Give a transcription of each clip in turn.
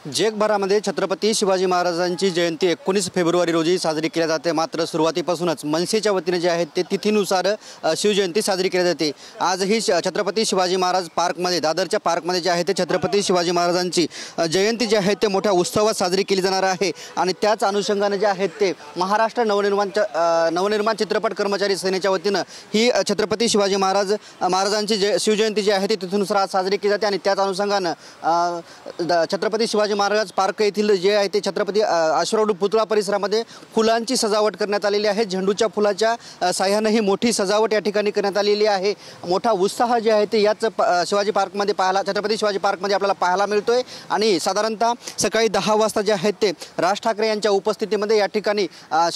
जगभरामध्ये छत्रपती शिवाजी महाराजांची जयंती 19 फेब्रुवारी रोजी साजरी केली जाते। मात्र सुरुवातीपासूनच मनसेच्या वतीने जे आहे ते तिथीनुसार शिवजयंती साजरी केली जाते। आज ही छत्रपती शिवाजी महाराज पार्कमध्ये दादरच्या पार्कमध्ये जे आहे ते छत्रपती शिवाजी महाराजांची जयंती जी आहे ते मोठ्या उत्सवात साजरी केली जाणार आहे। आणि त्याच अनुषंगाने जे आहेत ते महाराष्ट्र नवनिर्माण चित्रपट कर्मचारी सेनेच्या वतीने ही छत्रपती शिवाजी महाराजांची शिवजयंती जी आहे ती तिथीनुसार आज साजरी केली जाते। आणि त्याच अनुषंगाने छत्रपती शिवाजी महाराज पार्क येथील जे आहे ते छत्रपती अश्वारूढ पुतळा परिसरामध्ये फुलांची सजावट करण्यात आलेली आहे। झेंडूच्या फुलाच्या साह्याने ही मोठी सजावट या ठिकाणी करण्यात आलेली आहे। मोठा उत्साह जे आहे ते याच शिवाजी पार्कमध्ये छत्रपती शिवाजी पार्कमध्ये आपल्याला पाहायला मिळतोय। आणि साधारणतः सकाळी 10 वाजता जे आहेत ते राज ठाकरे यांच्या उपस्थितीमध्ये या ठिकाणी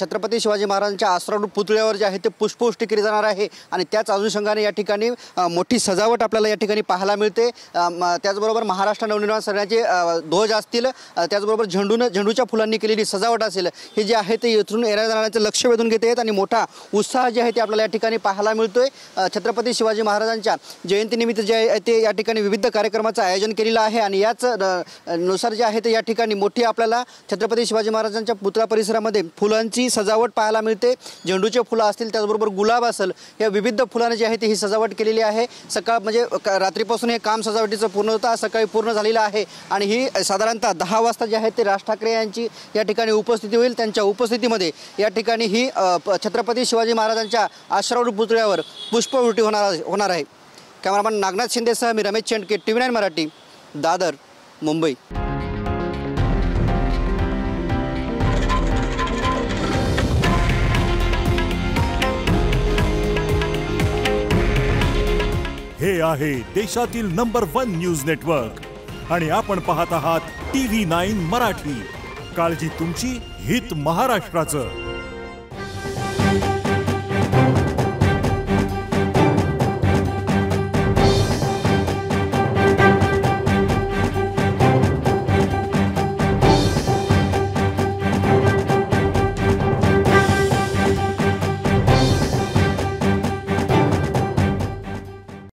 छत्रपती शिवाजी महाराजांच्या अश्वारूढ पुतळ्यावर जे आहे ते पुष्पवृष्टी केली जाणार आहे। आणि त्याच अनुषंगाने या ठिकाणी मोठी सजावट आपल्याला या ठिकाणी पाहायला मिळते। त्याचबरोबर महाराष्ट्र नवनिर्माण सेनेचे ध्वज असतील, त्याचबरोबर झेंडूच्या फुलांनी केलेली सजावट असेल, हे जे आहे ते इथून येणाऱ्यांचं लक्ष वेधून घेते आहेत। आणि मोठा उत्साह जे आहे ते आपल्याला या ठिकाणी पाहायला मिळतोय। छत्रपती शिवाजी महाराजांच्या जयंतीनिमित्त जे आहे ते या ठिकाणी विविध कार्यक्रमाचं आयोजन केलेलं आहे। आणि याच नुसार जे आहे ते या ठिकाणी मोठी आपल्याला छत्रपती शिवाजी महाराजांच्या पुतळा परिसरामध्ये फुलांची सजावट पाहायला मिळते। झेंडूचे फुलं असतील, त्याचबरोबर गुलाब असेल, या विविध फुलांनी जे आहे ते ही सजावट केलेली आहे। सकाळ म्हणजे रात्रीपासून हे काम सजावटीचं पूर्ण होतं, सकाळी पूर्ण झालेलं आहे। आणि ही साधारणतः 10 वाजता जे आहे ते राज ठाकरे यांची या ठिकाणी उपस्थिती होईल। त्यांच्या उपस्थितीमध्ये या ठिकाणी ही छत्रपती शिवाजी महाराजांच्या अश्वारूढ पुतळ्यावर पुष्पवृष्टी होणार आहे। कॅमेरामॅन नागनाथ शिंदेसह मी रमेश चेंडके, TV9 मराठी, दादर, मुंबई। हे आहे देशातील नंबर 1 न्यूज नेटवर्क आणि आपण पाहत आहात TV9 मराठी। काळजी तुमची, हित महाराष्ट्राचं।